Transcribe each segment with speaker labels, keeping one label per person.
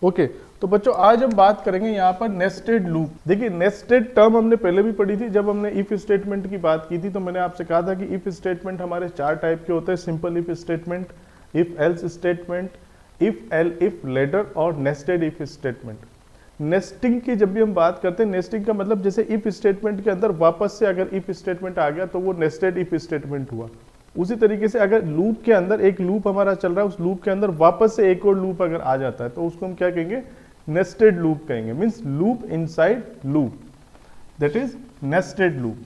Speaker 1: Okay तो बच्चों आज हम बात करेंगे यहाँ पर नेस्टेड लूप। देखिए नेस्टेड टर्म हमने पहले भी पढ़ी थी जब हमने इफ स्टेटमेंट की बात की थी, तो मैंने आपसे कहा था कि इफ स्टेटमेंट हमारे 4 टाइप के होते हैं, simple if statement, if else statement, if elif ladder और नेस्टेड इफ स्टेटमेंट। नेस्टिंग की जब भी हम बात करते हैं, नेस्टिंग का मतलब जैसे इफ स्टेटमेंट के अंदर वापस से अगर इफ स्टेटमेंट आ गया तो वो नेस्टेड इफ स्टेटमेंट हुआ। उसी तरीके से अगर लूप के अंदर एक लूप हमारा चल रहा है, उस लूप के अंदर वापस से एक और लूप अगर आ जाता है तो उसको हम क्या कहेंगे, नेस्टेड लूप कहेंगे। Means loop inside loop, that is nested loop.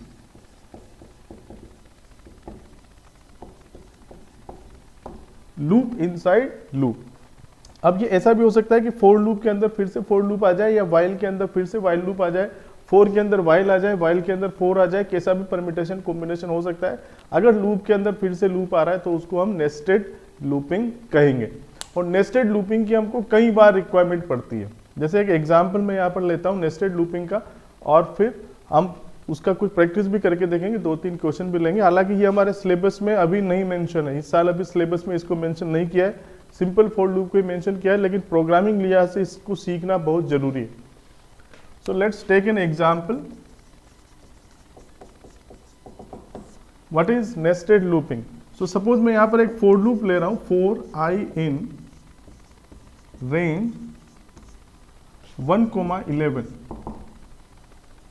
Speaker 1: Loop inside loop. अब ये ऐसा भी हो सकता है कि फॉर लूप के अंदर फिर से फॉर लूप आ जाए, या वाइल के अंदर फिर से वाइल लूप आ जाए, फॉर के अंदर वाइल आ जाए, वाइल के अंदर फॉर आ जाए, कैसा भी परमिटेशन कॉम्बिनेशन हो सकता है। अगर लूप के अंदर फिर से लूप आ रहा है तो उसको हम नेस्टेड लूपिंग कहेंगे। और नेस्टेड लूपिंग की हमको कई बार रिक्वायरमेंट पड़ती है। जैसे एक एग्जाम्पल मैं यहाँ पर लेता हूँ नेस्टेड लूपिंग का, और फिर हम उसका कुछ प्रैक्टिस भी करके देखेंगे, 2-3 क्वेश्चन भी लेंगे। हालांकि ये हमारे सिलेबस में अभी नहीं मेंशन है, इस साल अभी सिलेबस में इसको मेंशन नहीं किया है, सिंपल फॉर लूप को मेंशन किया है, लेकिन प्रोग्रामिंग लिहाज से इसको सीखना बहुत जरूरी है। So let's take an example. What is nested looping? So suppose मैं यहां पर एक फॉर लूप ले रहा हूं, for I in range 1,11।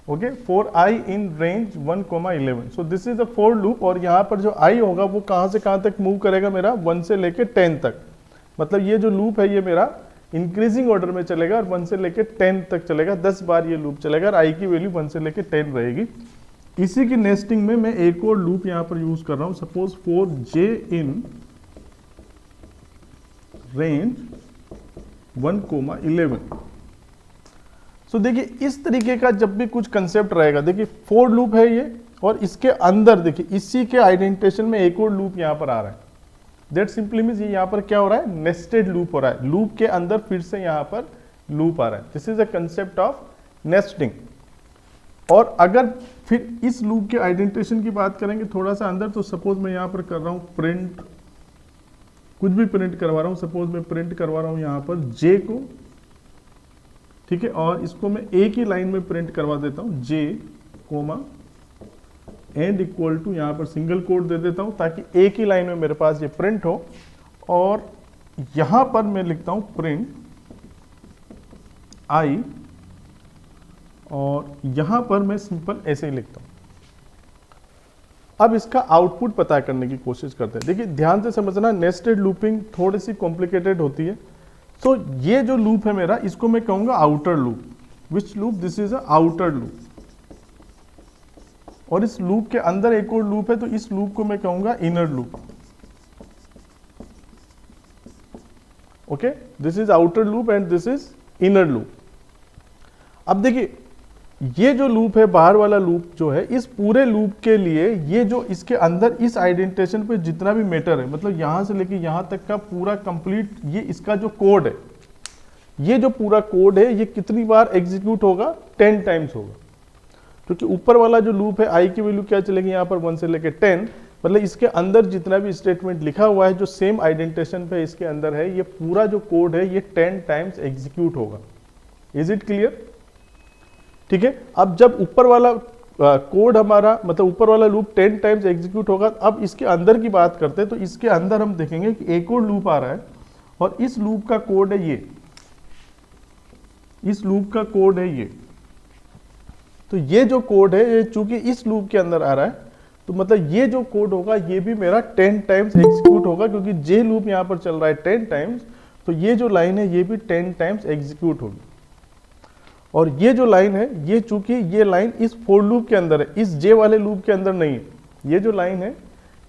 Speaker 1: Okay, for I in range 1,11। So this is a for loop, और यहां पर जो आई होगा वो कहां से कहां तक मूव करेगा मेरा, 1 से लेके 10 तक। मतलब ये जो लूप है ये मेरा इंक्रीजिंग ऑर्डर में चलेगा और 1 से लेके 10 तक चलेगा, 10 बार ये लूप चलेगा और आई की वैल्यू 1 से लेके 10 रहेगी। इसी की नेस्टिंग में मैं एक और लूप यहां पर यूज कर रहा हूं, suppose for J in range 1,11। सो देखिए इस तरीके का जब भी कुछ कंसेप्ट रहेगा, देखिए फॉर लूप है ये, और इसके अंदर देखिए इसी के आइडेंटिफिकेशन में एक और लूप यहां पर आ रहा है। दैट सिंपली मींस ये यहां पर क्या हो रहा है, नेस्टेड लूप हो रहा है। लूप के अंदर फिर से यहां पर लूप आ रहा है। This is a concept of nesting. और अगर फिर इस लूप के आइडेंटिफिकेशन की बात करेंगे थोड़ा सा अंदर, तो सपोज मैं यहां पर कर रहा हूं प्रिंट, कुछ भी प्रिंट करवा रहा हूं, सपोज मैं प्रिंट करवा रहा हूं यहां पर जे को, ठीक है, और इसको मैं एक ही लाइन में प्रिंट करवा देता हूं, जे कोमा एंड इक्वल टू, यहां पर सिंगल कोट दे देता हूं ताकि एक ही लाइन में मेरे पास ये प्रिंट हो। और यहां पर मैं लिखता हूं प्रिंट आई, और यहां पर मैं सिंपल ऐसे ही लिखता हूं। अब इसका आउटपुट पता करने की कोशिश करते हैं। देखिए ध्यान से समझना, नेस्टेड लूपिंग थोड़ी सी कॉम्प्लिकेटेड होती है। तो ये जो लूप है मेरा, इसको मैं कहूंगा outer loop. Which loop? This is a outer loop. और इस लूप के अंदर एक और लूप है, तो इस लूप को मैं कहूंगा inner loop. Okay, this is outer loop and this is inner loop. अब देखिए ये जो लूप है, बाहर वाला लूप जो है, इस पूरे लूप के लिए ये जो इसके अंदर इस आइडेंटिफिकेशन पे जितना भी मैटर है, मतलब यहां से लेके यहां तक का पूरा कंप्लीट, ये इसका जो कोड है, ये जो पूरा कोड है, ये कितनी बार एग्जीक्यूट होगा, 10 टाइम्स होगा। क्योंकि ऊपर वाला जो लूप है, आई की वैल्यू क्या चलेगी यहाँ पर 1 से लेके 10, मतलब इसके अंदर जितना भी स्टेटमेंट लिखा हुआ है जो सेम आइडेंटिफिकेशन पे इसके अंदर है, ये पूरा जो कोड है ये 10 टाइम्स एग्जीक्यूट होगा। Is it clear? ठीक है। अब जब ऊपर वाला कोड हमारा, मतलब ऊपर वाला लूप 10 टाइम्स एग्जीक्यूट होगा, अब इसके अंदर की बात करते हैं, तो इसके अंदर हम देखेंगे कि एक और लूप आ रहा है, और इस लूप का कोड है ये, इस लूप का कोड है ये। तो ये जो कोड है, ये चूंकि इस लूप के अंदर आ रहा है, तो मतलब ये जो कोड होगा ये भी मेरा 10 टाइम्स एग्जीक्यूट होगा, क्योंकि जे लूप यहां पर चल रहा है 10 टाइम्स, तो ये जो लाइन है ये भी 10 टाइम्स एग्जीक्यूट होगी। और ये जो लाइन है, ये चूंकि ये लाइन इस फॉर लूप के अंदर है, इस जे वाले लूप के अंदर नहीं है, ये जो लाइन है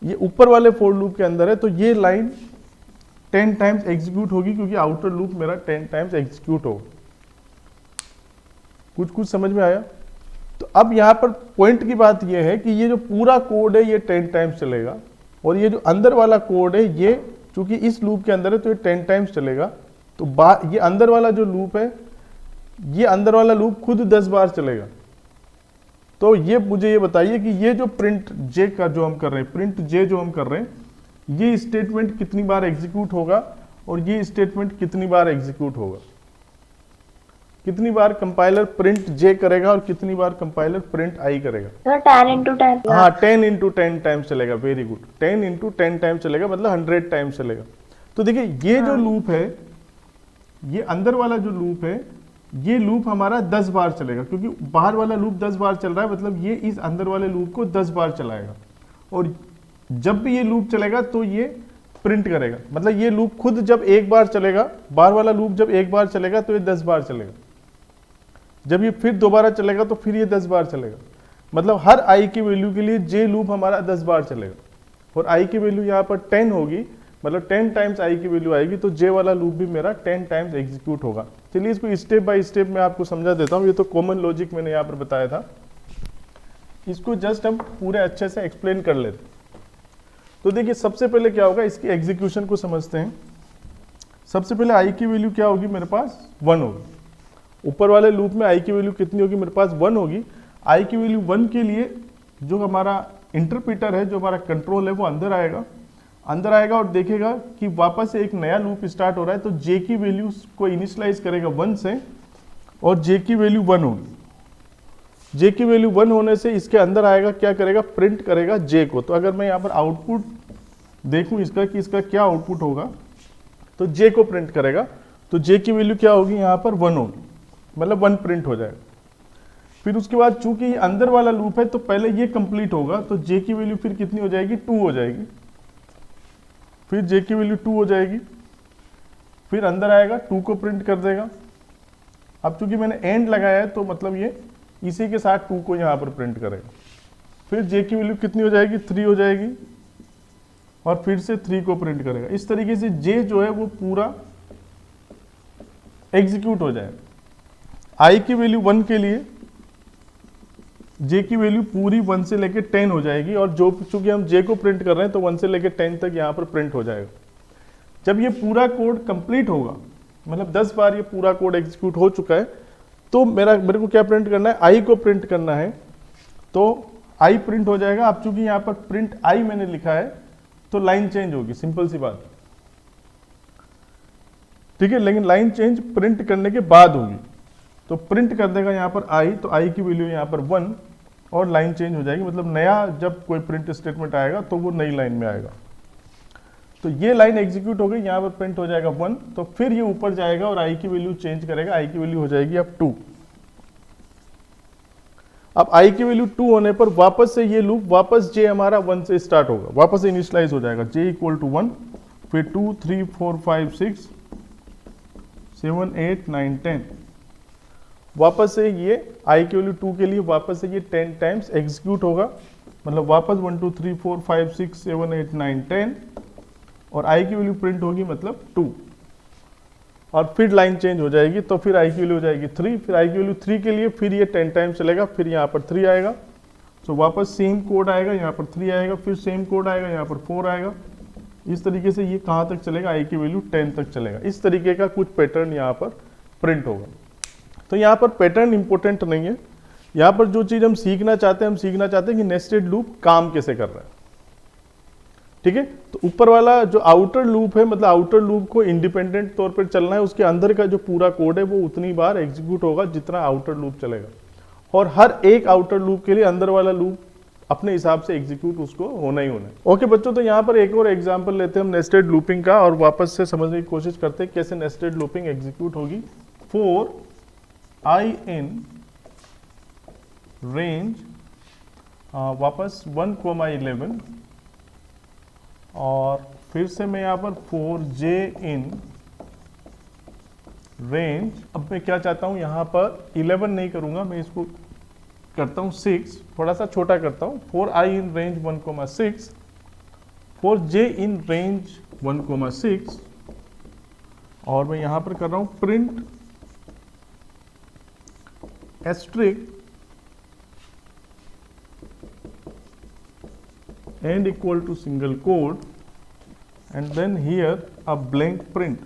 Speaker 1: ये ऊपर वाले फॉर लूप के अंदर है, तो ये लाइन 10 टाइम्स एग्जीक्यूट होगी, क्योंकि आउटर लूप मेरा 10 टाइम्स एग्जीक्यूट होगा। कुछ समझ में आया? तो अब यहां पर पॉइंट की बात यह है कि ये जो पूरा कोड है ये 10 टाइम्स चलेगा, और ये जो अंदर वाला कोड है ये चूंकि इस लूप के अंदर है तो ये 10 टाइम्स चलेगा। तो ये अंदर वाला जो लूप है, ये अंदर वाला लूप खुद 10 बार चलेगा। तो ये मुझे ये बताइए कि ये जो प्रिंट जे का जो हम कर रहे हैं, प्रिंट जे जो हम कर रहे हैं, ये स्टेटमेंट कितनी बार एग्जीक्यूट होगा और ये स्टेटमेंट कितनी बार एग्जीक्यूट होगा? कितनी बार कंपाइलर प्रिंट जे करेगा और कितनी बार कंपाइलर प्रिंट आई करेगा?
Speaker 2: 10 into 10।
Speaker 1: हाँ 10 into 10 टाइम्स चलेगा, वेरी गुड, 10 into 10 टाइम्स चलेगा, मतलब 100 टाइम्स चलेगा। तो देखिए ये जो लूप है, ये अंदर वाला जो लूप है, ये लूप हमारा 10 बार चलेगा, क्योंकि बाहर वाला लूप 10 बार चल रहा है, मतलब ये इस अंदर वाले लूप को 10 बार चलाएगा। और जब भी ये लूप चलेगा तो ये प्रिंट करेगा, मतलब ये लूप खुद जब एक बार चलेगा, बाहर वाला लूप जब एक बार चलेगा तो ये 10 बार चलेगा, जब ये फिर दोबारा चलेगा तो फिर ये 10 बार चलेगा। मतलब हर आई की वैल्यू के लिए जे लूप हमारा 10 बार चलेगा, और आई की वैल्यू यहाँ पर 10 होगी, मतलब 10 टाइम्स आई की वैल्यू आएगी, तो जे वाला लूप भी मेरा 10 टाइम्स एग्जीक्यूट होगा। चलिए इसको स्टेप बाय स्टेप मैं आपको समझा देता हूँ। ये तो कॉमन लॉजिक मैंने यहाँ पर बताया था, इसको जस्ट हम पूरे अच्छे से एक्सप्लेन कर लेते। तो देखिए सबसे पहले क्या होगा, इसकी एग्जीक्यूशन को समझते हैं। सबसे पहले आई की वैल्यू क्या होगी, मेरे पास 1 होगी। ऊपर वाले लूप में आई की वैल्यू कितनी होगी, मेरे पास 1 होगी। आई की वैल्यू 1 के लिए जो हमारा इंटरप्रीटर है, जो हमारा कंट्रोल है, वो अंदर आएगा और देखेगा कि वापस से एक नया लूप स्टार्ट हो रहा है, तो जे की वैल्यू को इनिशियलाइज करेगा 1 से, और जे की वैल्यू 1 होगी। जे की वैल्यू 1 होने से इसके अंदर आएगा, क्या करेगा, प्रिंट करेगा जे को। तो अगर मैं यहाँ पर आउटपुट देखूँ इसका कि इसका क्या आउटपुट होगा, तो जे को प्रिंट करेगा। तो जे की वैल्यू क्या होगी, यहाँ पर 1 होगी, मतलब 1 प्रिंट हो जाएगा। फिर उसके बाद चूंकि ये अंदर वाला लूप है, तो पहले ये कंप्लीट होगा, तो जे की वैल्यू फिर कितनी हो जाएगी, 2 हो जाएगी। फिर जे की वैल्यू 2 हो जाएगी, फिर अंदर आएगा 2 को प्रिंट कर देगा। अब चूंकि मैंने एंड लगाया है, तो मतलब ये इसी के साथ 2 को यहाँ पर प्रिंट करेगा। फिर जे की वैल्यू कितनी हो जाएगी, 3 हो जाएगी, और फिर से 3 को प्रिंट करेगा। इस तरीके से जे जो है वो पूरा एग्जीक्यूट हो जाएगा। आई की वैल्यू 1 के लिए जे की वैल्यू पूरी 1 से लेकर 10 हो जाएगी, और जो चूंकि हम जे को प्रिंट कर रहे हैं, तो 1 से लेकर 10 तक यहाँ पर प्रिंट हो जाएगा। जब ये पूरा कोड कंप्लीट होगा, मतलब 10 बार ये पूरा कोड एग्जीक्यूट हो चुका है, तो मेरे को क्या प्रिंट करना है, आई को प्रिंट करना है। तो आई प्रिंट हो जाएगा। अब चूंकि यहाँ पर प्रिंट आई मैंने लिखा है, तो लाइन चेंज होगी, सिंपल सी बात, ठीक है। लेकिन लाइन चेंज प्रिंट करने के बाद होगी। तो प्रिंट कर देगा यहाँ पर आई, तो आई की वैल्यू यहाँ पर 1, और लाइन चेंज हो जाएगी। मतलब नया जब कोई प्रिंट स्टेटमेंट आएगा तो वो नई लाइन में आएगा। तो ये लाइन एग्जीक्यूट हो गई, यहाँ पर प्रिंट हो जाएगा 1, तो फिर ये ऊपर जाएगा और आई की वैल्यू चेंज करेगा। आई की वैल्यू हो जाएगी अब 2। अब आई की वैल्यू 2 होने पर वापस से ये लूप, वापस जे हमारा 1 से स्टार्ट होगा, वापस से इनिशियलाइज हो जाएगा। जे इक्वल टू 1, फिर 2 3 4 5 6 7 8 9 10। वापस से ये आई की वैल्यू 2 के लिए वापस से ये 10 टाइम्स एग्जीक्यूट होगा, मतलब वापस 1 2 3 4 5 6 7 8 9 10, और आई की वैल्यू प्रिंट होगी मतलब 2, और फिर लाइन चेंज हो जाएगी। तो फिर आई की वैल्यू हो जाएगी 3, फिर आई की वैल्यू 3 के लिए फिर ये 10 टाइम चलेगा, फिर यहाँ पर 3 आएगा, तो वापस सेम कोड आएगा, यहाँ पर 3 आएगा, फिर सेम कोड आएगा, यहाँ पर 4 आएगा। इस तरीके से ये कहाँ तक चलेगा, आई की वैल्यू 10 तक चलेगा। इस तरीके का कुछ पैटर्न यहाँ पर प्रिंट होगा। तो यहाँ पर पैटर्न इंपॉर्टेंट नहीं है, यहाँ पर जो चीज़ हम सीखना चाहते हैं, हम सीखना चाहते हैं कि नेस्टेड लूप काम कैसे कर रहा है, ठीक है। तो ऊपर वाला जो आउटर लूप है, मतलब आउटर लूप को इंडिपेंडेंट तौर पर चलना है, उसके अंदर का जो पूरा कोड है वो उतनी बार एग्जीक्यूट होगा जितना आउटर लूप चलेगा, और हर एक आउटर लूप के लिए अंदर वाला लूप अपने हिसाब से एग्जीक्यूट उसको होना ही होना है। ओके बच्चों, तो यहाँ पर एक और एग्जांपल लेते हैं हम नेस्टेड लूपिंग का, और वापस से समझने की कोशिश करते हैं कैसे नेस्टेड लूपिंग एग्जीक्यूट होगी। फॉर आई इन रेंज वापस 1,11, और फिर से मैं यहाँ पर 4j इन रेंज, अब मैं क्या चाहता हूँ यहाँ पर 11 नहीं करूँगा, मैं इसको करता हूँ 6, थोड़ा सा छोटा करता हूँ। 4i in range 1,6, 4j in range 1,6, और मैं यहाँ पर कर रहा हूँ print asterisk and equal to single quote, and then here a blank print.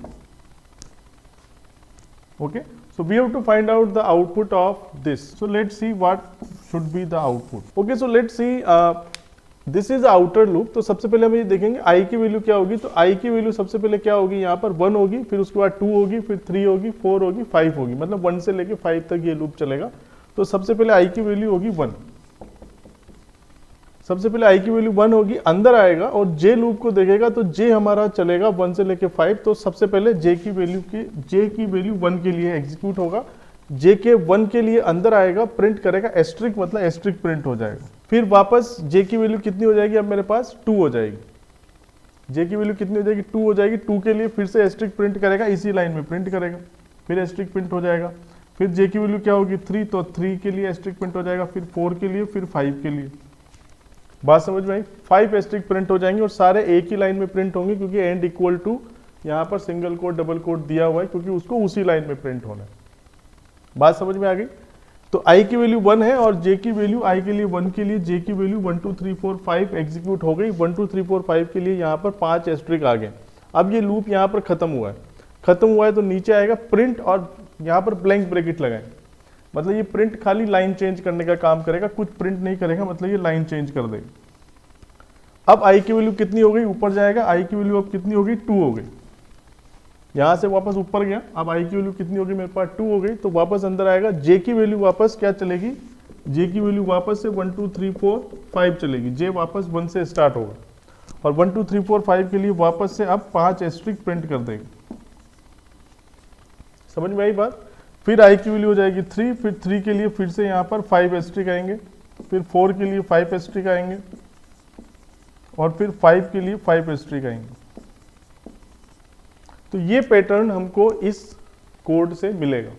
Speaker 1: Okay, so we have to find out the output of this. So let's see what should be the output. Okay, so let's see this is outer loop. तो सबसे पहले हम ये देखेंगे आई की value क्या होगी। तो आई की वैल्यू सबसे पहले क्या होगी, यहाँ पर 1 होगी, फिर उसके बाद 2 होगी, फिर 3 होगी, 4 होगी, 5 होगी, मतलब 1 से लेके 5 तक ये लूप चलेगा। तो सबसे पहले आई की वैल्यू होगी 1। सबसे पहले आई की वैल्यू 1 होगी, अंदर आएगा और जे लूप को देखेगा तो जे हमारा चलेगा 1 से लेके 5। तो सबसे पहले जे की वैल्यू 1 के लिए एग्जीक्यूट होगा। जे के 1 के लिए अंदर आएगा, प्रिंट करेगा एस्ट्रिक, मतलब एस्ट्रिक प्रिंट हो जाएगा। फिर वापस जे की वैल्यू कितनी हो जाएगी, अब मेरे पास 2 हो जाएगी। जे की वैल्यू कितनी हो जाएगी, 2 हो जाएगी। 2 के लिए फिर से एस्ट्रिक प्रिंट करेगा, इसी लाइन में प्रिंट करेगा, फिर एस्ट्रिक प्रिंट हो जाएगा। फिर जे की वैल्यू क्या होगी 3, तो 3 के लिए एस्ट्रिक प्रिंट हो जाएगा, फिर 4 के लिए, फिर 5 के लिए। बात समझ में आई। 5 एस्ट्रिक प्रिंट हो जाएंगे और सारे एक ही लाइन में प्रिंट होंगे, क्योंकि एंड इक्वल टू यहाँ पर सिंगल कोट डबल कोट दिया हुआ है, क्योंकि उसको उसी लाइन में प्रिंट होना है। बात समझ में आ गई। तो आई की वैल्यू 1 है और जे की वैल्यू आई के लिए 1 के लिए जे की वैल्यू 1 2 3 4 5 एग्जीक्यूट हो गई। 1 2 3 4 5 के लिए यहाँ पर 5 एस्ट्रिक आ गए। अब ये लूप यहाँ पर खत्म हुआ है। खत्म हुआ है तो नीचे आएगा प्रिंट और यहाँ पर ब्लैंक ब्रैकेट लगाएं, मतलब ये प्रिंट खाली लाइन चेंज करने का काम करेगा, कुछ प्रिंट नहीं करेगा, मतलब ये लाइन चेंज कर देगा। अब आई की वैल्यू कितनी हो गई, ऊपर जाएगा। आई की वैल्यू अब कितनी हो गई, 2 हो गई। यहां से वापस ऊपर गया, अब आई की वैल्यू कितनी होगी, मेरे पास 2 हो गई। तो वापस अंदर आएगा। जे की वैल्यू वापस क्या चलेगी, जे की वैल्यू वापस से 1 2 3 4 5 चलेगी। जे वापस 1 से स्टार्ट होगा और 1 2 3 4 5 के लिए वापस से अब 5 एस्ट्रिक प्रिंट कर देगा। समझ में आई बात। फिर आई की वैल्यू हो जाएगी 3, फिर 3 के लिए फिर से यहाँ पर 5 एस्ट्रिक आएंगे, फिर 4 के लिए 5 एस्ट्रिक आएंगे और फिर 5 के लिए 5 एस्ट्रिक आएंगे। तो ये पैटर्न हमको इस कोड से मिलेगा।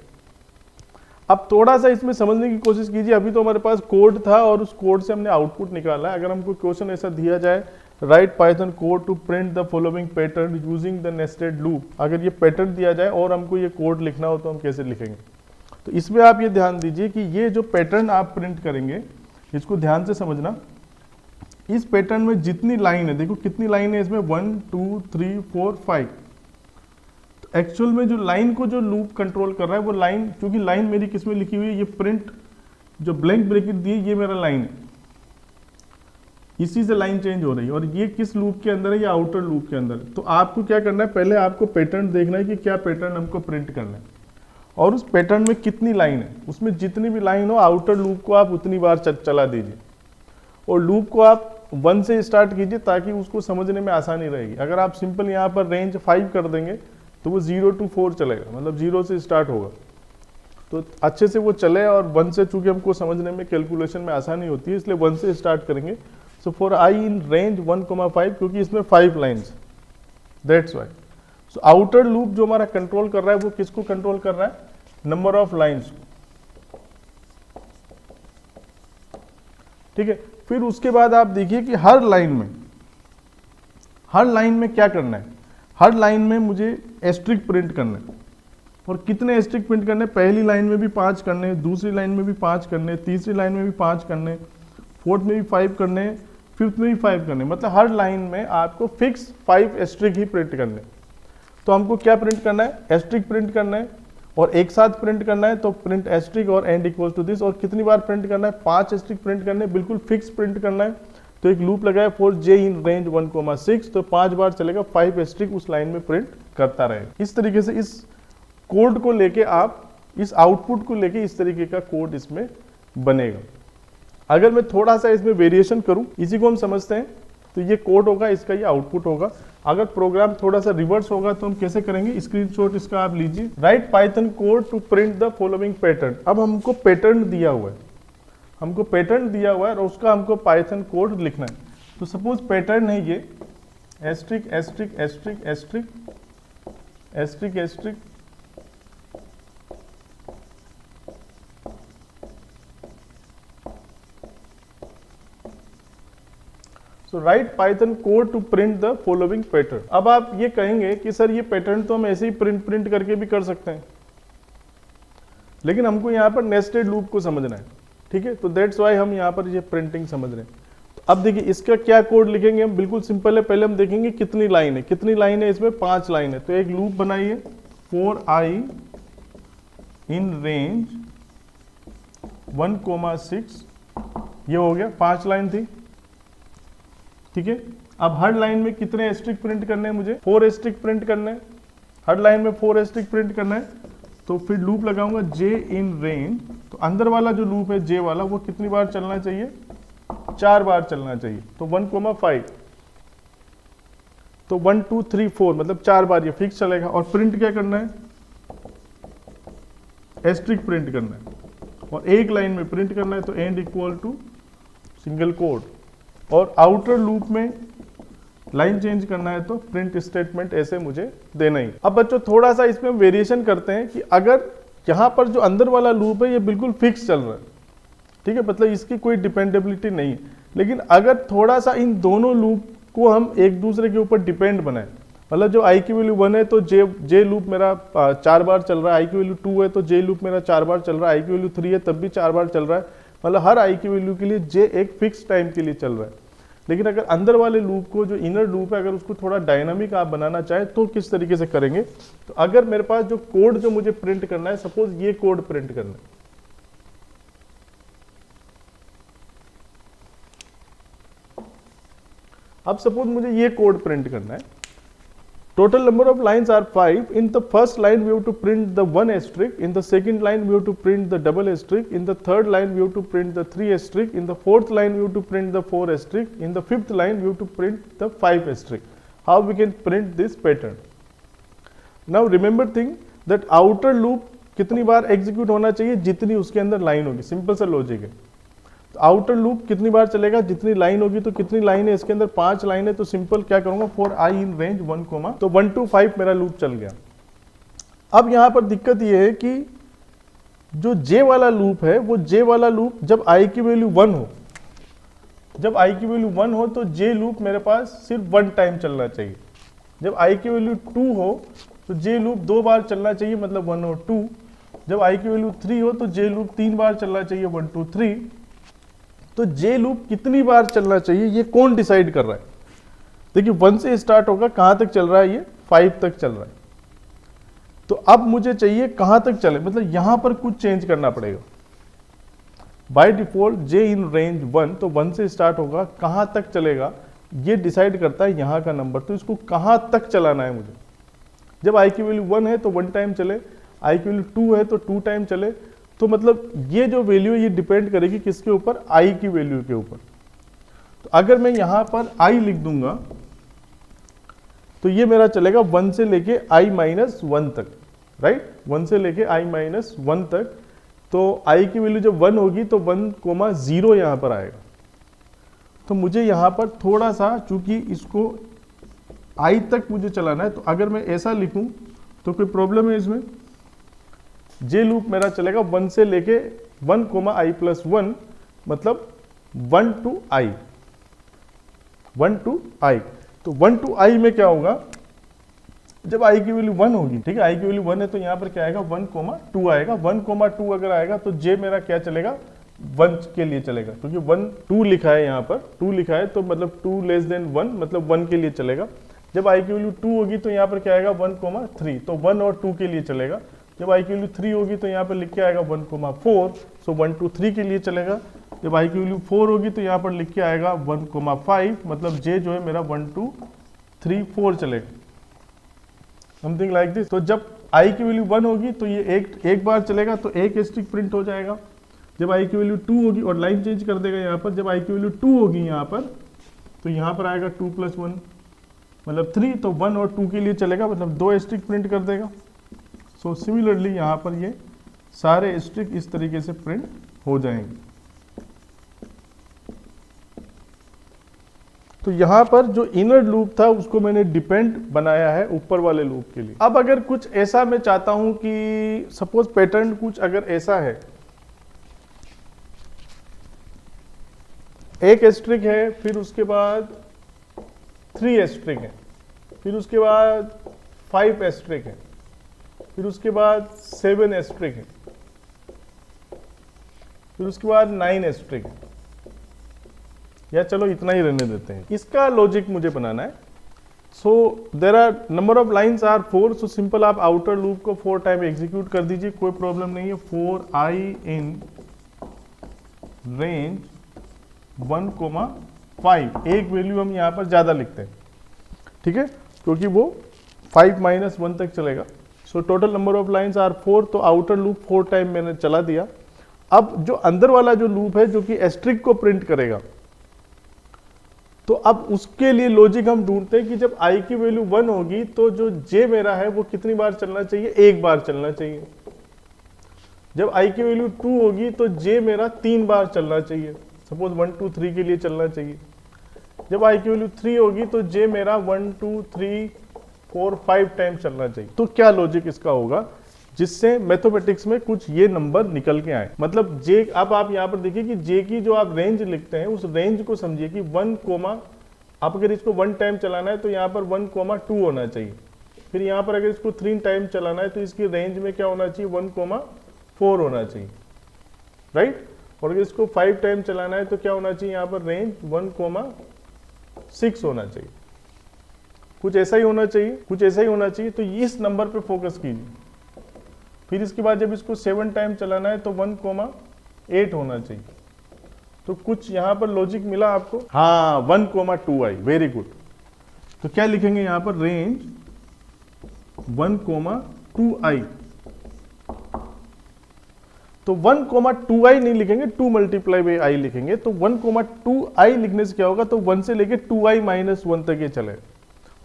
Speaker 1: अब थोड़ा सा इसमें समझने की कोशिश कीजिए। अभी तो हमारे पास कोड था और उस कोड से हमने आउटपुट निकाला है। अगर हमको क्वेश्चन ऐसा दिया जाए, write Python code to print the following pattern using the nested loop, अगर ये पैटर्न दिया जाए और हमको ये कोड लिखना हो तो हम कैसे लिखेंगे। तो इसमें आप ये ध्यान दीजिए कि ये जो पैटर्न आप प्रिंट करेंगे, इसको ध्यान से समझना। इस पैटर्न में जितनी लाइन है, देखो कितनी लाइन है इसमें, 1 2 3 4 5। एक्चुअल में जो लाइन को जो लूप कंट्रोल कर रहा है वो लाइन, क्योंकि लाइन मेरी किस में लिखी हुई है, ये प्रिंट जो ब्लैंक ब्रैकेट दी है ये मेरा लाइन है, इसी से लाइन चेंज हो रही है। और ये किस लूप के अंदर है, ये आउटर लूप के अंदर है। तो आपको क्या करना है, पहले आपको पैटर्न देखना है कि क्या पैटर्न हमको प्रिंट करना है और उस पैटर्न में कितनी लाइन है। उसमें जितनी भी लाइन हो, आउटर लूप को आप उतनी बार चला दीजिए और लूप को आप 1 से स्टार्ट कीजिए ताकि उसको समझने में आसानी रहेगी। अगर आप सिंपल यहाँ पर रेंज 5 कर देंगे तो वो 0 to 4 चलेगा, मतलब 0 से स्टार्ट होगा तो अच्छे से वो चले। और 1 से चूंकि हमको समझने में कैलकुलेशन में आसानी होती है, इसलिए 1 से स्टार्ट करेंगे। So for I in range 1,5, क्योंकि इसमें 5 lines, that's why. So outer loop जो हमारा कंट्रोल कर रहा है वो किसको कंट्रोल कर रहा है, नंबर ऑफ लाइन्स को, ठीक है। फिर उसके बाद आप देखिए कि हर लाइन में क्या करना है। हर लाइन में मुझे एस्ट्रिक प्रिंट करना है। और कितने एस्ट्रिक प्रिंट करने, पहली लाइन में भी 5 करने, दूसरी लाइन में भी 5 करने, तीसरी लाइन में भी 5 करने, फोर्थ में भी 5 करने, फिफ्थ में भी 5 करने, मतलब हर लाइन में आपको फिक्स 5 एस्ट्रिक ही प्रिंट करने। तो हमको क्या प्रिंट करना है, एस्ट्रिक प्रिंट करना है और एक साथ प्रिंट करना है। तो प्रिंट एस्ट्रिक और एंड इक्वल टू दिस। और कितनी बार प्रिंट करना है, 5 एस्ट्रिक प्रिंट करने, बिल्कुल फिक्स प्रिंट करना है। तो एक लूप लगाया फॉर जे इन रेंज 1,6, तो 5 बार चलेगा, 5 एस्ट्रिक उस लाइन में प्रिंट करता रहेगा। इस तरीके से इस कोड को लेके आप, इस आउटपुट को लेके इस तरीके का कोड इसमें बनेगा। अगर मैं थोड़ा सा इसमें वेरिएशन करूं, इसी को हम समझते हैं, तो ये कोड होगा, इसका ये आउटपुट होगा। अगर प्रोग्राम थोड़ा सा रिवर्स होगा तो हम कैसे करेंगे, स्क्रीनशॉट इसका आप लीजिए। Write Python code to print the following pattern. अब हमको पैटर्न दिया हुआ है, और उसका हमको पाइथन कोड लिखना है। तो सपोज पैटर्न है ये asterisk asterisk asterisk asterisk asterisk asterisk so write Python code to print the following pattern. अब आप ये कहेंगे कि सर ये पैटर्न तो हम ऐसे ही प्रिंट करके भी कर सकते हैं, लेकिन हमको यहाँ पर नेस्टेड लूप को समझना है, ठीक है। तो दैट्स वाई हम यहाँ पर ये प्रिंटिंग समझ रहे हैं। तो अब देखिए इसका क्या कोड लिखेंगे हम, बिल्कुल सिंपल है। पहले हम देखेंगे कितनी लाइन है, इसमें 5 लाइन है। तो एक लूप बनाइए फॉर आई इन रेंज 1,6, ये हो गया, 5 लाइन थी। ठीक है। अब हर लाइन में कितने एस्ट्रिक प्रिंट करने हैं मुझे? 4 एस्ट्रिक प्रिंट करने हैं, हर लाइन में 4 एस्ट्रिक प्रिंट करना है। तो फिर लूप लगाऊंगा j इन रेंज, तो अंदर वाला जो लूप है j वाला वो कितनी बार चलना चाहिए? 4 बार चलना चाहिए। तो 1,5, तो 1 2 3 4 मतलब 4 बार ये फिक्स चलेगा। और प्रिंट क्या करना है? एस्ट्रिक प्रिंट करना है और एक लाइन में प्रिंट करना है, तो end equal to single quote. और आउटर लूप में लाइन चेंज करना है तो प्रिंट स्टेटमेंट ऐसे मुझे देना ही। अब बच्चों थोड़ा सा इसमें वेरिएशन करते हैं कि अगर यहाँ पर जो अंदर वाला लूप है ये बिल्कुल फिक्स चल रहा है, ठीक है, मतलब इसकी कोई डिपेंडेबिलिटी नहीं है। लेकिन अगर थोड़ा सा इन दोनों लूप को हम एक दूसरे के ऊपर डिपेंड बनाए, मतलब जो i की वैल्यू 1 है तो j लूप मेरा 4 बार चल रहा है, i की वैल्यू 2 है तो j लूप मेरा 4 बार चल रहा है, i की वैल्यू 3 है तब भी 4 बार चल रहा है, मतलब हर i की वैल्यू के लिए j एक फिक्स टाइम के लिए चल रहा है। लेकिन अगर अंदर वाले लूप को, जो इनर लूप है, अगर उसको थोड़ा डायनामिक आप बनाना चाहें तो किस तरीके से करेंगे? तो अगर मेरे पास जो कोड जो मुझे प्रिंट करना है, सपोज ये कोड प्रिंट करना है, अब सपोज मुझे ये कोड प्रिंट करना है। Total number of lines are 5. In the first line we have to print the 1 asterisk. In the second line we have to print the double asterisk. In the third line we have to print the 3 asterisk. In the fourth line we have to print the 4 asterisk. In the fifth line we have to print the 5 asterisk. How we can print this pattern? Now remember thing that outer loop कितनी बार execute होना चाहिए? जितनी उसके अंदर line होगी। Simple सा logic है। तो आउटर लूप कितनी बार चलेगा? जितनी लाइन होगी। तो कितनी लाइन है इसके अंदर? 5 लाइन है। तो सिंपल क्या करूंगा, फॉर i इन रेंज 1, तो 1 to 5 मेरा लूप चल गया। अब यहां पर दिक्कत यह है कि जो j वाला लूप है, वो j वाला लूप जब i की वैल्यू 1 हो, जब i की वैल्यू 1 हो तो j लूप मेरे पास सिर्फ 1 टाइम चलना चाहिए। जब i की वैल्यू 2 हो तो j लूप 2 बार चलना चाहिए, मतलब 1 और 2। जब i की वैल्यू 3 हो तो j लूप 3 बार चलना चाहिए, 1 2 3। तो j लूप कितनी बार चलना चाहिए ये कौन डिसाइड कर रहा है? देखिए 1 से स्टार्ट होगा, कहां तक चल रहा है ये? 5 तक चल रहा है। तो अब मुझे चाहिए कहां तक चले, मतलब यहां पर कुछ चेंज करना पड़ेगा। By default j in range 1, तो 1 से स्टार्ट होगा, कहां तक चलेगा ये डिसाइड करता है यहां का नंबर। तो इसको कहां तक चलाना है मुझे? जब i की वैल्यू 1 है तो 1 टाइम चले, i की वैल्यू 2 है तो 2 टाइम चले। तो मतलब ये जो वैल्यू है ये डिपेंड करेगी किसके ऊपर? i की वैल्यू के ऊपर। तो अगर मैं यहां पर i लिख दूंगा तो ये मेरा चलेगा 1 से लेके i-1 तक, राइट? 1 से लेके i-1 तक। तो i की वैल्यू जब 1 होगी तो 1,0 यहां पर आएगा। तो मुझे यहां पर थोड़ा सा, चूंकि इसको i तक मुझे चलाना है, तो अगर मैं ऐसा लिखूं तो कोई प्रॉब्लम है इसमें? j लूप मेरा चलेगा 1 से लेके 1, i+1, मतलब 1 to i, 1 to i। तो 1 to i में क्या होगा? जब i की वैल्यू 1 होगी, ठीक है, i की वैल्यू 1 है तो यहाँ पर क्या आएगा? 1,2 आएगा। 1,2 अगर आएगा तो j मेरा क्या चलेगा? 1 के लिए चलेगा, क्योंकि 1 2 लिखा है, यहाँ पर 2 लिखा है, तो मतलब 2 लेस देन 1, मतलब 1 के लिए चलेगा। जब i की वैल्यू 2 होगी तो यहाँ पर क्या आएगा? 1,3, तो 1 और 2 के लिए चलेगा। जब i की वैल्यू 3 होगी तो यहाँ पर लिख के आएगा 1,4, सो 1 2 3 के लिए चलेगा। जब i की वैल्यू 4 होगी तो यहाँ पर लिख के आएगा 1,5, मतलब j जो है मेरा 1 2 3 4 चलेगा, समथिंग लाइक दिस। तो जब i की वैल्यू 1 होगी तो ये एक बार चलेगा, तो एक एस्ट्रिक प्रिंट हो जाएगा। जब i की वैल्यू 2 होगी, और लाइन चेंज कर देगा यहाँ पर, जब i की वैल्यू 2 होगी यहाँ पर, तो यहाँ पर आएगा 2 + 1 मतलब 3, तो 1 और 2 के लिए चलेगा, मतलब 2 एस्ट्रिक प्रिंट कर देगा। सो सिमिलरली यहाँ पर ये सारे एस्ट्रिक इस तरीके से प्रिंट हो जाएंगे। तो यहाँ पर जो इनर लूप था उसको मैंने डिपेंड बनाया है ऊपर वाले लूप के लिए। अब अगर कुछ ऐसा मैं चाहता हूं कि सपोज पैटर्न कुछ अगर ऐसा है, एक एस्ट्रिक है, फिर उसके बाद 3 एस्ट्रिक है, फिर उसके बाद 5 एस्ट्रिक है, फिर उसके बाद 7 एस्ट्रिक है, फिर उसके बाद 9 एस्ट्रिक है, या चलो इतना ही रहने देते हैं। इसका लॉजिक मुझे बनाना है। So there are number of lines are 4, so simple आप आउटर लूप को 4 टाइम एग्जीक्यूट कर दीजिए, कोई प्रॉब्लम नहीं है। 4 i इन रेंज 1, 5, एक वैल्यू हम यहाँ पर ज़्यादा लिखते हैं, ठीक है, क्योंकि वो 5 - 1 तक चलेगा। So total number of lines are 4, तो आउटर लूप 4 टाइम मैंने चला दिया। अब जो अंदर वाला जो लूप है जो कि एस्ट्रिक को प्रिंट करेगा, तो अब उसके लिए लॉजिक हम ढूंढते हैं कि जब i की वैल्यू 1 होगी तो जो j मेरा है वो कितनी बार चलना चाहिए, एक बार चलना चाहिए। जब i की वैल्यू 2 होगी तो j मेरा 3 बार चलना चाहिए, सपोज 1 2 3 के लिए चलना चाहिए। जब i की वैल्यू 3 होगी तो j मेरा 1 2 3 4 5 टाइम चलना चाहिए। तो क्या लॉजिक इसका होगा जिससे मैथमेटिक्स में कुछ ये नंबर निकल के आए। मतलब j, अब आप यहाँ पर देखिए कि j की जो आप रेंज लिखते हैं उस रेंज को समझिए कि 1, आप अगर इसको 1 टाइम चलाना है तो यहाँ पर 1, 2 होना चाहिए। फिर यहाँ पर अगर इसको 3 टाइम चलाना है तो इसकी रेंज में क्या होना चाहिए, 1, 4 होना चाहिए, राइट। और अगर इसको 5 टाइम चलाना है तो क्या होना चाहिए, यहाँ पर रेंज 1, 6 होना चाहिए। कुछ ऐसा ही होना चाहिए, कुछ ऐसा ही होना चाहिए। तो इस नंबर पे फोकस कीजिए। फिर इसके बाद जब इसको 7 टाइम चलाना है तो 1, 8 होना चाहिए। तो कुछ यहाँ पर लॉजिक मिला आपको, हाँ 1, 2i, वेरी गुड। तो क्या लिखेंगे यहाँ पर, रेंज 1, 2i। तो 1, 2i नहीं लिखेंगे, 2 × i लिखेंगे। तो 1, 2i लिखने से क्या होगा, तो 1 से लेके 2i - 1 तक ये चलेगा,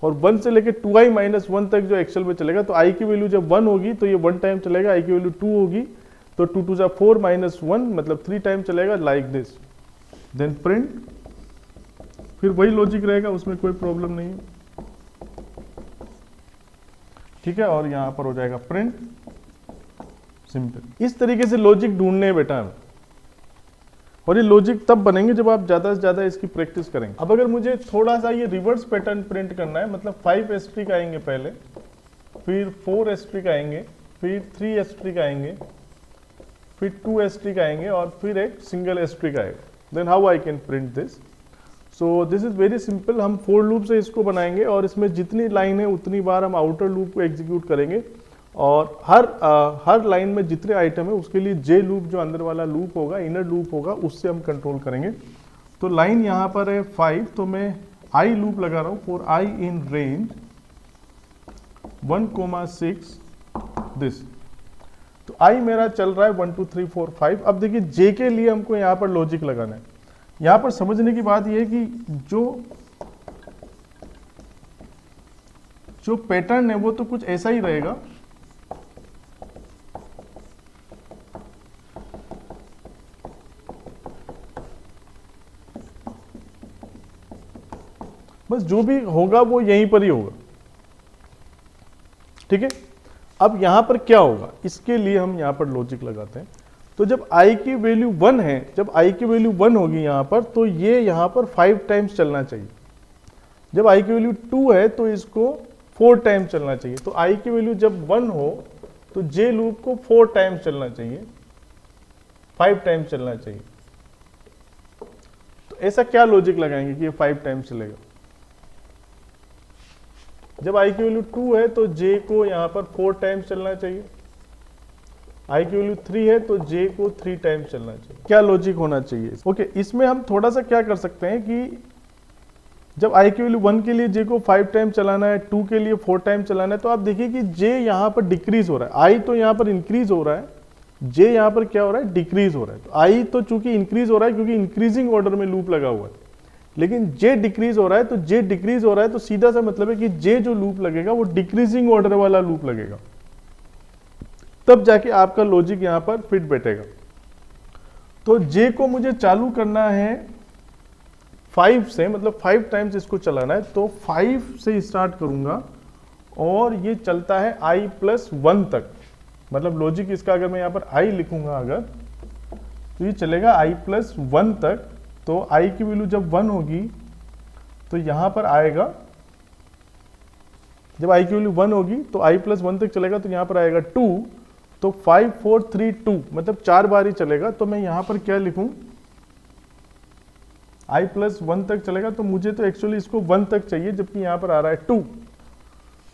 Speaker 1: और 1 से लेके 2i - 1 तक जो एक्सेल में चलेगा। तो i की वैल्यू जब 1 होगी तो ये 1 टाइम चलेगा, i की वैल्यू 2 होगी तो 2 2 4 - 1 मतलब 3 टाइम चलेगा, लाइक दिस। देन प्रिंट, फिर वही लॉजिक रहेगा, उसमें कोई प्रॉब्लम नहीं है, ठीक है। और यहां पर हो जाएगा प्रिंट, सिंपल। इस तरीके से लॉजिक ढूंढने हैं बेटा, और ये लॉजिक तब बनेंगे जब आप ज़्यादा से ज़्यादा इसकी प्रैक्टिस करेंगे। अब अगर मुझे थोड़ा सा ये रिवर्स पैटर्न प्रिंट करना है, मतलब 5 एस्ट्रिक आएंगे पहले, फिर 4 एस्ट्रिक आएंगे, फिर 3 एस्ट्रिक आएंगे, फिर 2 एस्ट्रिक आएंगे, और फिर एक सिंगल एस्ट्रिक आएगा। Then how I can print this. So this is very simple. हम फोर लूप से इसको बनाएंगे, और इसमें जितनी लाइन है उतनी बार हम आउटर लूप को एग्जीक्यूट करेंगे, और हर लाइन में जितने आइटम है उसके लिए जे लूप, जो अंदर वाला लूप होगा, इनर लूप होगा, उससे हम कंट्रोल करेंगे। तो लाइन यहाँ पर है 5, तो मैं आई लूप लगा रहा हूँ, for I in range 1, 6 this. तो आई मेरा चल रहा है 1 2 3 4 5। अब देखिए जे के लिए हमको यहाँ पर लॉजिक लगाना है। यहाँ पर समझने की बात यह है कि जो पैटर्न है वो तो कुछ ऐसा ही रहेगा, बस जो भी होगा वो यहीं पर ही होगा, ठीक है। अब यहां पर क्या होगा, इसके लिए हम यहां पर लॉजिक लगाते हैं। तो जब i की वैल्यू 1 है, जब i की वैल्यू 1 होगी यहां पर, तो ये यहां पर 5 टाइम्स चलना चाहिए। जब i की वैल्यू 2 है तो इसको 4 टाइम्स चलना चाहिए। तो i की वैल्यू जब 1 हो तो j लूप को 4 टाइम्स चलना चाहिए, 5 टाइम्स चलना चाहिए। तो ऐसा क्या लॉजिक लगाएंगे कि ये 5 टाइम्स चलेगा। जब i की वैल्यू 2 है तो j को यहां पर 4 टाइम्स चलना चाहिए, i की वैल्यू 3 है तो j को 3 टाइम्स चलना चाहिए। क्या लॉजिक होना चाहिए, ओके। इसमें हम थोड़ा सा क्या कर सकते हैं कि जब i की वैल्यू 1 के लिए j को 5 टाइम चलाना है, 2 के लिए 4 टाइम चलाना है, तो आप देखिए कि j यहाँ पर डिक्रीज हो रहा है, i तो यहाँ पर इंक्रीज हो रहा है, j यहाँ पर क्या हो रहा है, डिक्रीज हो रहा है। तो i तो चूंकि इंक्रीज हो रहा है क्योंकि इंक्रीजिंग ऑर्डर में लूप लगा हुआ है, लेकिन j डिक्रीज हो रहा है। तो j डिक्रीज हो रहा है तो सीधा सा मतलब है कि j जो लूप लगेगा वो डिक्रीजिंग ऑर्डर वाला लूप लगेगा, तब जाके आपका लॉजिक यहाँ पर फिट बैठेगा। तो j को मुझे चालू करना है 5 से, मतलब 5 टाइम्स इसको चलाना है। तो 5 से स्टार्ट करूंगा और ये चलता है i+1 तक। मतलब लॉजिक इसका अगर मैं यहाँ पर i लिखूंगा अगर, तो ये चलेगा i+1 तक। तो i की वैल्यू जब 1 होगी तो यहाँ पर आएगा, जब i की वैल्यू 1 होगी तो i+1 तक चलेगा, तो यहाँ पर आएगा 2। तो 5 4 3 2 मतलब 4 बार ही चलेगा। तो मैं यहाँ पर क्या लिखूं, i+1 तक चलेगा। तो मुझे तो एक्चुअली इसको 1 तक चाहिए, जबकि यहाँ पर आ रहा है 2।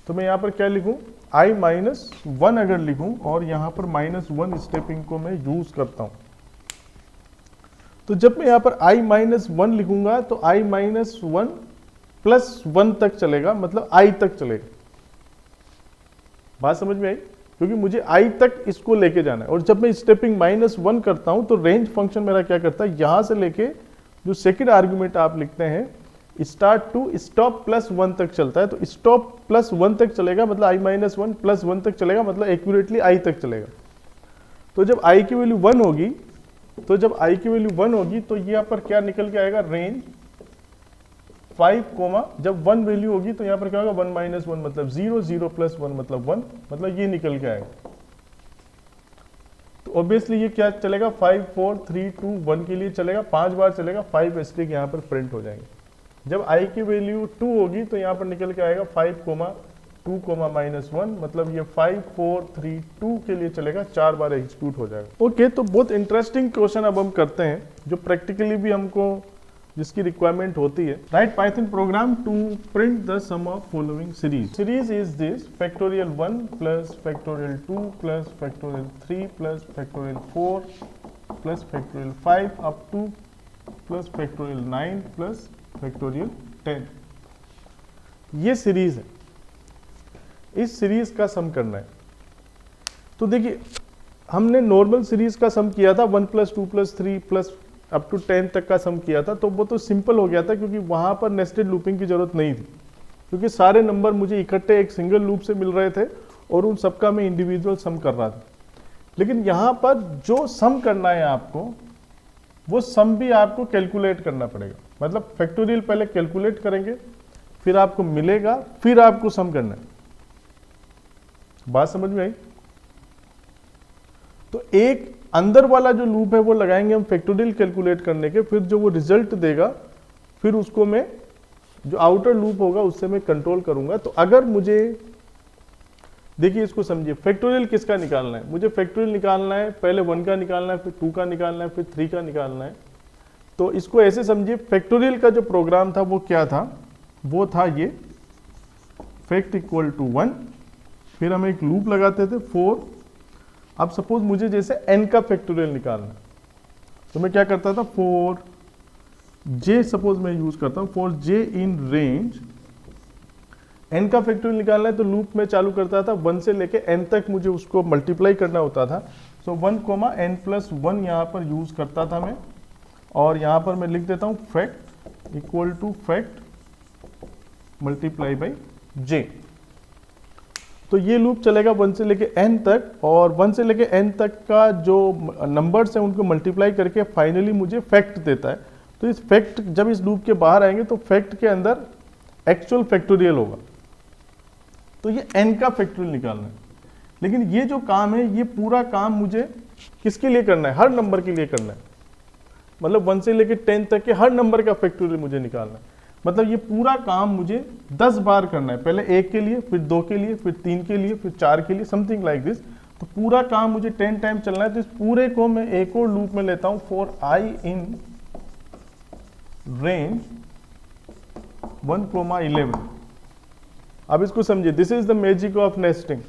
Speaker 1: तो मैं यहाँ पर क्या लिखूं, i-1 अगर लिखूं, और यहाँ पर -1 स्टेपिंग को मैं यूज करता हूं। तो जब मैं यहाँ पर i-1 लिखूंगा तो i-1 प्लस 1 तक चलेगा, मतलब i तक चलेगा। बात समझ में आई? क्योंकि मुझे i तक इसको लेके जाना है। और जब मैं स्टेपिंग -1 करता हूं तो रेंज फंक्शन मेरा क्या करता है, यहां से लेके जो सेकंड आर्गुमेंट आप लिखते हैं स्टार्ट टू स्टॉप +1 तक चलता है। तो स्टॉप +1 तक चलेगा, मतलब i-1 प्लस 1 तक चलेगा, मतलब एक्यूरेटली i तक चलेगा। तो जब i की वैल्यू 1 होगी, तो जब i की वैल्यू 1 होगी तो यहाँ पर क्या निकल के आएगा, रेंज 5, जब 1 वैल्यू होगी तो यहाँ पर क्या होगा 1 - 1 मतलब 0, 0 + 1 मतलब 1, मतलब ये निकल के आएगा। तो ऑब्वियसली ये क्या चलेगा, 5 4 3 2 1 के लिए चलेगा, 5 बार चलेगा, 5 एस्टेरिक यहाँ पर प्रिंट हो जाएंगे। जब i की वैल्यू 2 होगी तो यहाँ पर निकल के आएगा 5, 2, -1, मतलब ये 5 4 3 2 के लिए चलेगा, 4 बार एग्जीक्यूट हो जाएगा। ओके, तो बहुत इंटरेस्टिंग क्वेश्चन अब हम करते हैं जो प्रैक्टिकली भी हमको जिसकी रिक्वायरमेंट होती है। Write Python program to print the sum of following series. Series is this factorial 1 plus factorial 2 plus factorial 3 plus factorial 4 plus factorial 5 up to plus factorial 9 plus factorial 10। ये सीरीज है, इस series का सम करना है। तो देखिए हमने नॉर्मल सीरीज का सम किया था, 1 + 2 + 3 प्लस अप टू 10 तक का सम किया था, तो वो तो सिंपल हो गया था क्योंकि वहां पर नेस्टेड लूपिंग की जरूरत नहीं थी, क्योंकि सारे नंबर मुझे इकट्ठे एक सिंगल लूप से मिल रहे थे और उन सबका मैं इंडिविजुअल सम कर रहा था। लेकिन यहाँ पर जो सम करना है आपको, वो सम भी आपको कैलकुलेट करना पड़ेगा। मतलब फैक्टोरियल पहले कैलकुलेट करेंगे, फिर आपको मिलेगा, फिर आपको सम करना है। बात समझ में आई? तो एक अंदर वाला जो लूप है वो लगाएंगे हम फैक्टोरियल कैलकुलेट करने के, फिर जो वो रिजल्ट देगा फिर उसको मैं जो आउटर लूप होगा उससे मैं कंट्रोल करूंगा। तो अगर मुझे, देखिए इसको समझिए, फैक्टोरियल किसका निकालना है, मुझे फैक्टोरियल निकालना है, पहले 1 का निकालना है, फिर 2 का निकालना है, फिर 3 का निकालना है। तो इसको ऐसे समझिए, फैक्टोरियल का जो प्रोग्राम था वो क्या था, वो था ये फैक्ट = 1, फिर हम एक लूप लगाते थे 4। अब सपोज मुझे जैसे n का फैक्टोरियल निकालना है, तो मैं क्या करता था, 4j सपोज मैं यूज करता हूं, 4j इन रेंज n का फैक्टोरियल निकालना है, तो लूप में चालू करता था 1 से लेके n तक, मुझे उसको मल्टीप्लाई करना होता था। सो 1, n + 1 यहाँ पर यूज करता था मैं, और यहाँ पर मैं लिख देता हूँ फैक्ट = फैक्ट × j। तो ये लूप चलेगा 1 से लेके n तक, और 1 से लेके n तक का जो नंबर्स हैं उनको मल्टीप्लाई करके फाइनली मुझे फैक्ट देता है। तो इस फैक्ट, जब इस लूप के बाहर आएंगे तो फैक्ट के अंदर एक्चुअल फैक्टोरियल होगा। तो ये n का फैक्टोरियल निकालना है। लेकिन ये जो काम है, ये पूरा काम मुझे किसके लिए करना है, हर नंबर के लिए करना है। मतलब 1 से लेके 10 तक के हर नंबर का फैक्टोरियल मुझे निकालना है। मतलब ये पूरा काम मुझे 10 बार करना है, पहले 1 के लिए, फिर 2 के लिए, फिर 3 के लिए, फिर 4 के लिए, समथिंग लाइक दिस। तो पूरा काम मुझे 10 टाइम चलना है। तो इस पूरे को मैं एक और लूप में लेता हूं, फॉर i इन रेंज 1, 11। अब इसको समझिए, this is the magic of nesting.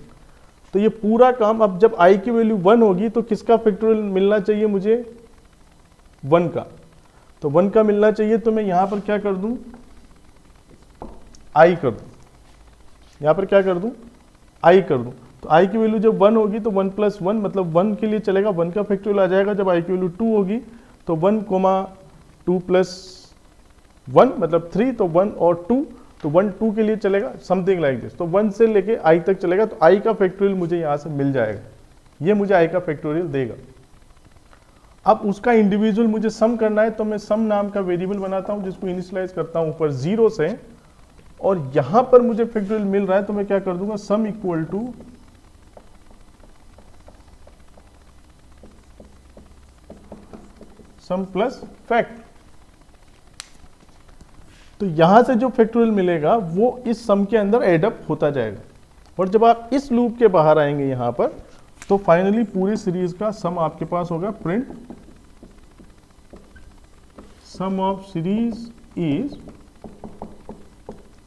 Speaker 1: तो ये पूरा काम, अब जब i की वैल्यू 1 होगी तो किसका फैक्टोरियल मिलना चाहिए मुझे, 1 का। तो 1 का मिलना चाहिए, तो मैं यहां पर क्या कर दूं, i कर दूं, यहां पर क्या कर दूं, i कर दूं। तो i की वैल्यू जब 1 होगी तो 1 + 1 मतलब 1 के लिए चलेगा, 1 का फैक्टोरियल आ जाएगा। जब i की वैल्यू 2 होगी तो 1, 2 + 1 मतलब 3, तो 1 और 2, तो 1 2 के लिए चलेगा, समथिंग लाइक दिस। तो 1 से लेके i तक चलेगा, तो i का फैक्टोरियल मुझे यहां से मिल जाएगा, ये मुझे i का फैक्टोरियल देगा। अब उसका इंडिविजुअल मुझे सम करना है, तो मैं सम नाम का वेरिएबल बनाता हूं, जिसको इनिशियलाइज करता हूं ऊपर 0 से, और यहां पर मुझे फैक्टोरियल मिल रहा है, तो मैं क्या कर दूंगा, सम = सम प्लस फैक्ट। तो यहां से जो फैक्टोरियल मिलेगा वो इस सम के अंदर एड अप होता जाएगा। और जब आप इस लूप के बाहर आएंगे यहां पर, तो फाइनली पूरी सीरीज का सम आपके पास होगा, print sum of series is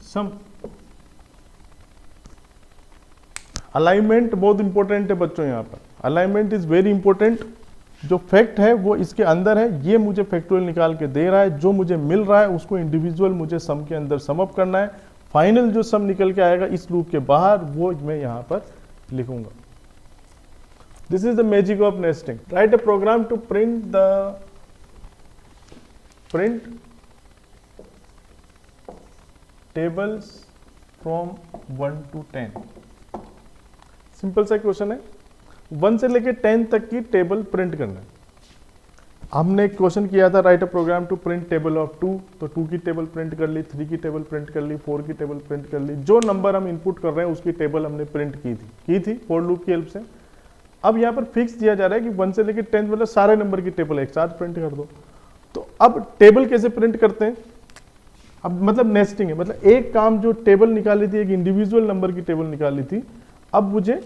Speaker 1: sum. Alignment बहुत इंपॉर्टेंट है बच्चों, यहां पर अलाइनमेंट इज वेरी इंपॉर्टेंट। जो फैक्ट है वो इसके अंदर है, ये मुझे फैक्टोरियल निकाल के दे रहा है, जो मुझे मिल रहा है उसको इंडिविजुअल मुझे सम के अंदर सम अप करना है। फाइनल जो सम निकल के आएगा इस लूप के बाहर वो मैं यहां पर लिखूंगा। This is the magic of nesting. Write a program to print tables from 1 to 10। Simple सा क्वेश्चन है, 1 से लेके 10 तक की टेबल प्रिंट करना है। हमने एक क्वेश्चन किया था, write a program to print table of 2, तो 2 की टेबल प्रिंट कर ली, 3 की टेबल प्रिंट कर ली, 4 की टेबल प्रिंट कर ली। जो नंबर हम इनपुट कर रहे हैं उसकी टेबल हमने प्रिंट की थी फॉर लूप की हेल्प से। अब यहाँ पर फिक्स दिया जा रहा है कि 1 से लेके 10 मतलब सारे नंबर की टेबल एक साथ प्रिंट कर दो। तो अब टेबल कैसे प्रिंट करते हैं, अब मतलब नेस्टिंग है, मतलब एक काम जो टेबल निकाली थी, एक इंडिविजुअल नंबर की टेबल निकाली थी, अब मुझे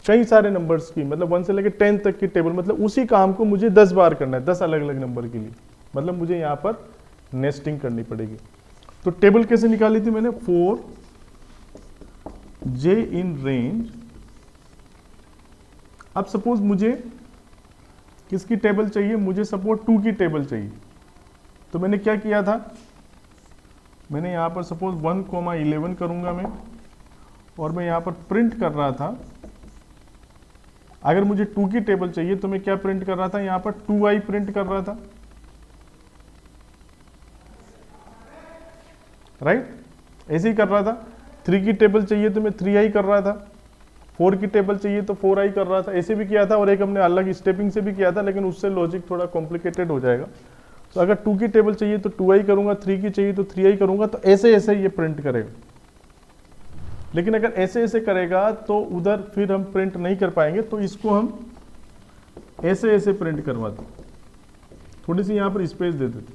Speaker 1: कई सारे नंबर्स की मतलब 1 से लेकर 10 तक की टेबल, मतलब उसी काम को मुझे 10 बार करना है, 10 अलग अलग नंबर के लिए, मतलब मुझे यहाँ पर नेस्टिंग करनी पड़ेगी। तो टेबल कैसे निकाली थी मैंने, 4 j इन रेंज। अब सपोज मुझे किसकी टेबल चाहिए, मुझे सपोज 2 की टेबल चाहिए। तो मैंने क्या किया था, मैंने यहाँ पर सपोज 1,11 करूंगा मैं, और मैं यहाँ पर प्रिंट कर रहा था। अगर मुझे 2 की टेबल चाहिए तो मैं क्या प्रिंट कर रहा था, यहाँ पर 2i प्रिंट कर रहा था, राइट, ऐसे ही कर रहा था। 3 की टेबल चाहिए तो मैं 3i कर रहा था, 4 की टेबल चाहिए तो 4i कर रहा था, ऐसे भी किया था। और एक हमने अलग स्टेपिंग से भी किया था, लेकिन उससे लॉजिक थोड़ा कॉम्प्लिकेटेड हो जाएगा। तो अगर 2 की टेबल चाहिए तो 2i करूंगा, 3 की चाहिए तो 3i करूंगा, तो ऐसे ऐसे ये प्रिंट करेगा। लेकिन अगर ऐसे ऐसे करेगा तो उधर फिर हम प्रिंट नहीं कर पाएंगे, तो इसको हम ऐसे ऐसे प्रिंट करवाते, थोड़ी सी यहाँ पर स्पेस दे देते,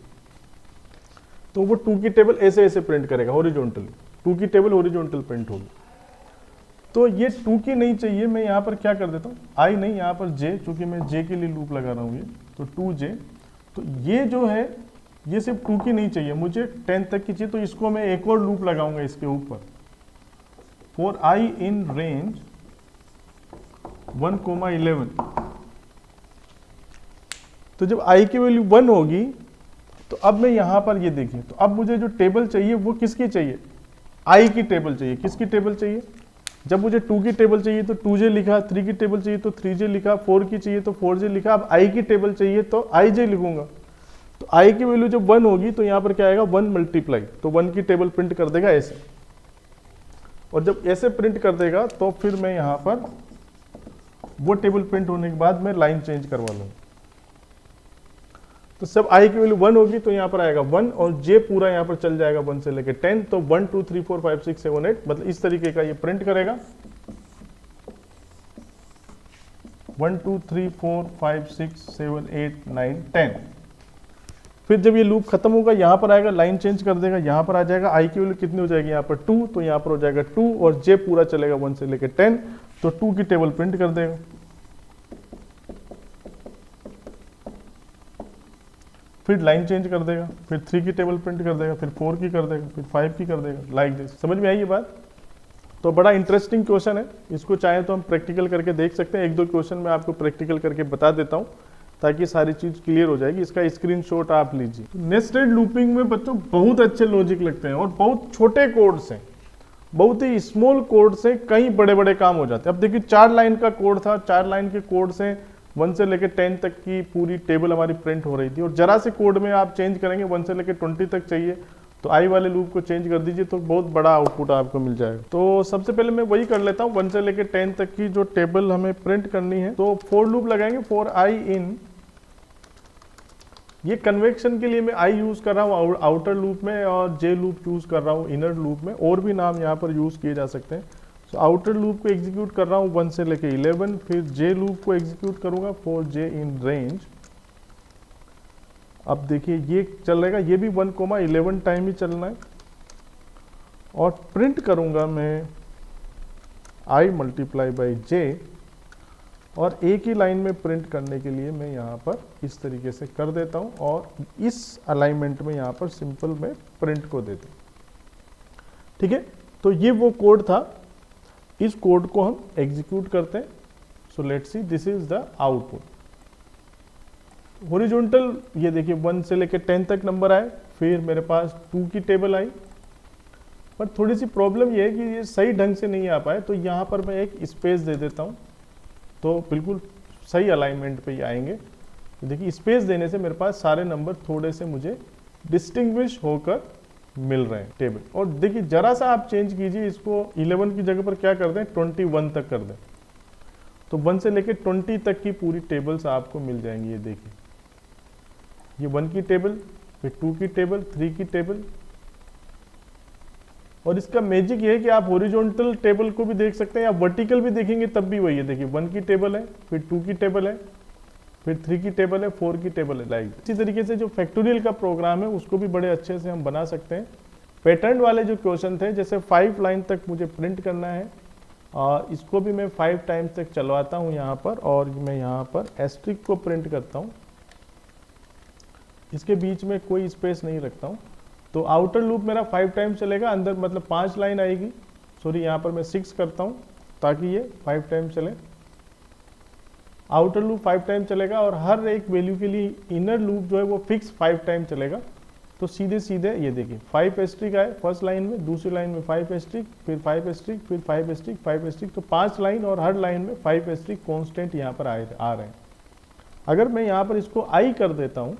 Speaker 1: तो वो 2 की टेबल ऐसे ऐसे प्रिंट करेगा हॉरिजॉन्टली, 2 की टेबल हॉरिजॉन्टल प्रिंट होगी। तो ये 2 की नहीं चाहिए, मैं यहाँ पर क्या कर देता हूँ, i नहीं, यहाँ पर j, चूंकि मैं j के लिए लूप लगा रहा हूँ ये, तो 2j। तो ये जो है ये सिर्फ 2 की नहीं चाहिए, मुझे 10 तक की चाहिए, तो इसको मैं एक और लूप लगाऊंगा इसके ऊपर, फॉर i इन रेंज 1,11। तो जब i की वैल्यू 1 होगी तो अब मैं यहां पर ये देखिए, तो अब मुझे जो टेबल चाहिए वो किसकी चाहिए, i की टेबल चाहिए। किसकी टेबल चाहिए, जब मुझे 2 की टेबल चाहिए तो 2j लिखा, 3 की टेबल चाहिए तो 3j लिखा, 4 की चाहिए तो 4j लिखा। अब i की टेबल चाहिए तो ij लिखूंगा। तो i की वैल्यू जब 1 होगी तो यहाँ पर क्या आएगा, 1 मल्टीप्लाई, तो 1 की टेबल प्रिंट कर देगा ऐसे। और जब ऐसे प्रिंट कर देगा तो फिर मैं यहाँ पर वो टेबल प्रिंट होने के बाद मैं लाइन चेंज करवा लूँगा। तो जब i की वैल्यू 1 होगी तो यहाँ पर आएगा 1, और j पूरा यहाँ पर चल जाएगा 1 से लेके 10, तो 1 2 3 4 5 6 7 8, मतलब इस तरीके का ये प्रिंट करेगा। 1 2 3 4 5 6 7 8 9 10। फिर जब ये लूप खत्म होगा यहाँ पर आएगा, लाइन चेंज कर देगा, यहाँ पर आ जाएगा, i की वैल्यू कितनी हो जाएगी यहाँ पर 2, तो यहाँ पर हो जाएगा 2, और j पूरा चलेगा 1 से लेके 10, तो 2 की टेबल प्रिंट कर देगा। फिर लाइन चेंज कर देगा, फिर 3 की टेबल प्रिंट कर देगा, फिर 4 की कर देगा, फिर 5 की कर देगा, लाइक दिस। समझ में आई ये बात? तो बड़ा इंटरेस्टिंग क्वेश्चन है, इसको चाहे तो हम प्रैक्टिकल करके देख सकते हैं। 1-2 क्वेश्चन मैं आपको प्रैक्टिकल करके बता देता हूँ ताकि सारी चीज क्लियर हो जाएगी। इसका स्क्रीनशॉट आप लीजिए। नेस्टेड लूपिंग में बच्चों बहुत अच्छे लॉजिक लगते हैं और बहुत छोटे कोड्स हैं, बहुत ही स्मॉल कोड से कई बड़े बड़े काम हो जाते हैं। अब देखिए 4 लाइन का कोड था, 4 लाइन के कोड से 1 से लेकर 10 तक की पूरी टेबल हमारी प्रिंट हो रही थी, और जरा से कोड में आप चेंज करेंगे, 1 से लेकर 20 तक चाहिए तो आई वाले लूप को चेंज कर दीजिए तो बहुत बड़ा आउटपुट आपको मिल जाएगा। तो सबसे पहले मैं वही कर लेता हूँ, 1 से लेकर 10 तक की जो टेबल हमें प्रिंट करनी है। तो फॉर लूप लगाएंगे, फॉर आई इन, ये कन्वेक्शन के लिए मैं आई यूज कर रहा हूँ आउटर लूप में, और जे लूप यूज कर रहा हूँ इनर लूप में, और भी नाम यहाँ पर यूज किए जा सकते हैं। तो आउटर लूप को एग्जीक्यूट कर रहा हूँ 1 से लेके 11, फिर जे लूप को एग्जीक्यूट करूंगा फॉर जे इन रेंज। अब देखिए ये चल रहेगा, ये भी 1,11 टाइम ही चलना है, और प्रिंट करूंगा मैं i मल्टीप्लाई बाई जे, और एक ही लाइन में प्रिंट करने के लिए मैं यहाँ पर इस तरीके से कर देता हूँ, और इस अलाइनमेंट में यहाँ पर सिंपल मैं प्रिंट को देता हूँ। ठीक है, तो ये वो कोड था, इस कोड को हम एग्जीक्यूट करते हैं। So let's see, this is the output. Horizontal ये देखिए 1 से लेकर 10 तक नंबर आए, फिर मेरे पास 2 की टेबल आई, पर थोड़ी सी प्रॉब्लम ये है कि ये सही ढंग से नहीं आ पाए, तो यहाँ पर मैं एक स्पेस दे देता हूँ तो बिल्कुल सही अलाइनमेंट पे ही आएंगे। तो देखिए स्पेस देने से मेरे पास सारे नंबर थोड़े से मुझे डिस्टिंग्विश होकर मिल रहे हैं टेबल। और देखिए जरा सा आप चेंज कीजिए इसको, 11 की जगह पर क्या कर दें 21 तक कर दें, तो 1 से लेकर 20 तक की पूरी टेबल्स आपको मिल जाएंगी। ये देखिए ये 1 की टेबल, फिर 2 की टेबल, 3 की टेबल। और इसका मैजिक ये है कि आप हॉरिजॉन्टल टेबल को भी देख सकते हैं या वर्टिकल भी देखेंगे तब भी वही है। देखिए 1 की टेबल है, फिर 2 की टेबल है, फिर 3 की टेबल है, 4 की टेबल है। लाइक इसी तरीके से जो फैक्टोरियल का प्रोग्राम है उसको भी बड़े अच्छे से हम बना सकते हैं। पैटर्न वाले जो क्वेश्चन थे, जैसे 5 लाइन तक मुझे प्रिंट करना है, इसको भी मैं 5 टाइम्स तक चलवाता हूँ यहाँ पर, और मैं यहाँ पर एस्ट्रिक को प्रिंट करता हूँ, इसके बीच में कोई स्पेस नहीं रखता हूँ। तो आउटर लूप मेरा 5 टाइम्स चलेगा, अंदर मतलब 5 लाइन आएगी, सॉरी यहाँ पर मैं 6 करता हूँ ताकि ये 5 टाइम चले। आउटर लूप 5 टाइम चलेगा और हर एक वैल्यू के लिए इनर लूप जो है वो फिक्स 5 टाइम चलेगा। तो सीधे सीधे ये देखिए 5 एस्ट्रिक आए फर्स्ट लाइन में, दूसरी लाइन में 5 एस्ट्रिक, फिर 5 एस्ट्रिक, फिर 5 एस्ट्रिक, 5 एस्ट्रिक, तो 5 लाइन और हर लाइन में 5 एस्ट्रिक कॉन्स्टेंट यहाँ पर आ रहे हैं। अगर मैं यहाँ पर इसको आई कर देता हूँ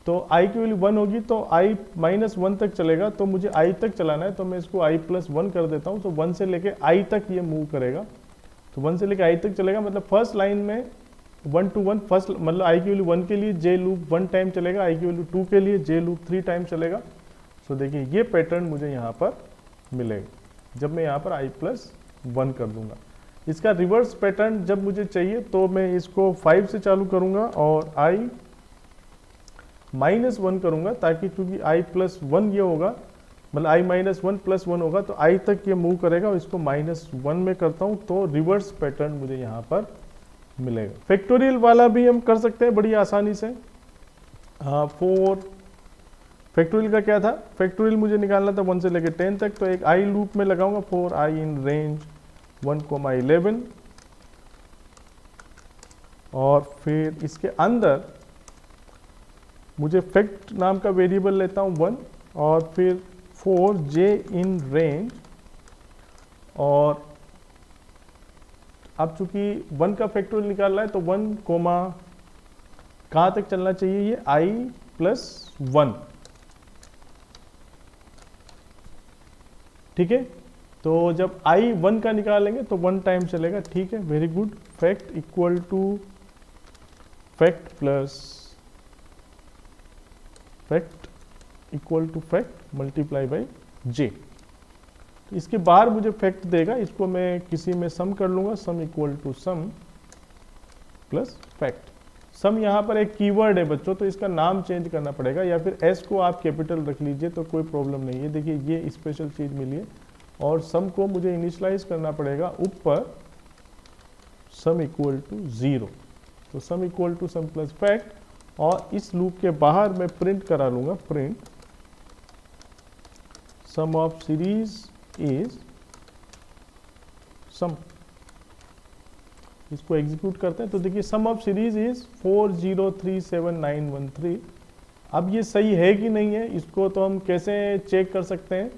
Speaker 1: तो i की वैल्यू 1 होगी तो i -1 तक चलेगा, तो मुझे i तक चलाना है तो मैं इसको i + 1 कर देता हूँ। तो 1 से लेके i तक ये मूव करेगा, तो 1 से लेके i तक चलेगा, मतलब फर्स्ट लाइन में 1 to 1 फर्स्ट, मतलब i की वैल्यू 1 के लिए j लूप 1 टाइम चलेगा, i की वैल्यू 2 के लिए j लूप 3 टाइम चलेगा। तो देखिए ये पैटर्न मुझे यहाँ पर मिलेगा जब मैं यहाँ पर i + 1 कर दूंगा। इसका रिवर्स पैटर्न जब मुझे चाहिए तो मैं इसको 5 से चालू करूँगा और i -1 करूंगा, ताकि क्योंकि i + 1 ये होगा, मतलब i -1 + 1 होगा तो i तक ये मूव करेगा, और इसको -1 में करता हूं तो रिवर्स पैटर्न मुझे यहाँ पर मिलेगा। फैक्टोरियल वाला भी हम कर सकते हैं बड़ी आसानी से। 4 फैक्टोरियल का क्या था, फैक्टोरियल मुझे निकालना था 1 से लेकर 10 तक, तो एक i लूप में लगाऊंगा 4i इन रेंज 1,11, और फिर इसके अंदर मुझे फैक्ट नाम का वेरिएबल लेता हूँ 1, और फिर 4j इन रेंज, और अब चूंकि 1 का फैक्टोरियल निकालना है तो 1 कहाँ तक चलना चाहिए, ये i + 1, ठीक है। तो जब i 1 का निकालेंगे तो 1 टाइम चलेगा, ठीक है, very good. Fact equal to fact plus fact equal to fact multiply by j। तो इसके बाहर मुझे फैक्ट देगा, इसको मैं किसी में सम कर लूंगा, sum equal to sum plus fact. Sum यहाँ पर एक कीवर्ड है बच्चों, तो इसका नाम चेंज करना पड़ेगा, या फिर s को आप कैपिटल रख लीजिए तो कोई प्रॉब्लम नहीं है। देखिए ये स्पेशल चीज मिली है, और सम को मुझे इनिशलाइज करना पड़ेगा ऊपर सम इक्वल टू 0, तो sum equal to sum plus fact, और इस लूप के बाहर मैं प्रिंट करा लूंगा, print sum of series is sum. इसको एग्जीक्यूट करते हैं तो देखिए सम ऑफ सीरीज इज 40379113। अब ये सही है कि नहीं है, इसको तो हम कैसे चेक कर सकते हैं।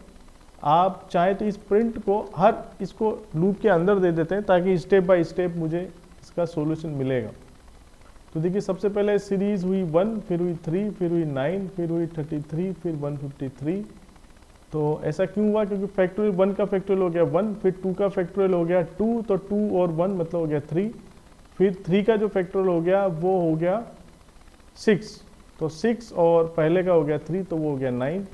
Speaker 1: आप चाहे तो इस प्रिंट को हर इसको लूप के अंदर दे देते हैं ताकि स्टेप बाय स्टेप मुझे इसका सॉल्यूशन मिलेगा। तो देखिए सबसे पहले सीरीज हुई 1, फिर हुई 3, फिर हुई 9, फिर हुई 33, फिर 153। तो ऐसा क्यों हुआ, क्योंकि फैक्टोरियल 1 का फैक्टोरियल हो गया 1, फिर 2 का फैक्टोरियल हो गया 2, तो 2 और 1 मतलब हो गया 3, फिर 3 का जो फैक्टोरियल हो गया वो हो गया 6, तो 6 और पहले का हो गया 3 तो वो हो गया 9,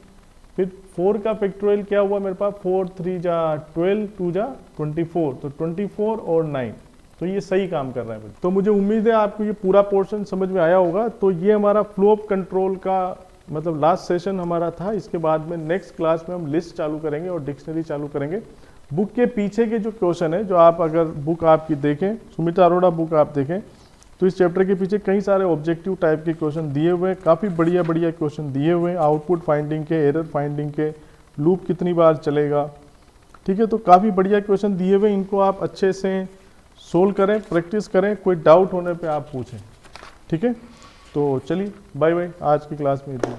Speaker 1: फिर 4 का फैक्टोरियल क्या हुआ मेरे पास, 4 3 जा 12, 2 जा 24, तो 24 और 9, तो ये सही काम कर रहा है। तो मुझे उम्मीद है आपको ये पूरा पोर्शन समझ में आया होगा। तो ये हमारा फ्लो ऑफ कंट्रोल का मतलब लास्ट सेशन हमारा था। इसके बाद में नेक्स्ट क्लास में हम लिस्ट चालू करेंगे और डिक्शनरी चालू करेंगे। बुक के पीछे के जो क्वेश्चन है, जो आप अगर बुक आपकी देखें, सुमिता अरोड़ा बुक आप देखें, तो इस चैप्टर के पीछे कई सारे ऑब्जेक्टिव टाइप के क्वेश्चन दिए हुए हैं, काफ़ी बढ़िया बढ़िया क्वेश्चन दिए हुए हैं, आउटपुट फाइंडिंग के, एरर फाइंडिंग के, लूप कितनी बार चलेगा, ठीक है। तो काफ़ी बढ़िया क्वेश्चन दिए हुए, इनको आप अच्छे से सोल्व करें, प्रैक्टिस करें, कोई डाउट होने पे आप पूछें, ठीक है। तो चलिए बाय बाय, आज की क्लास में इतना।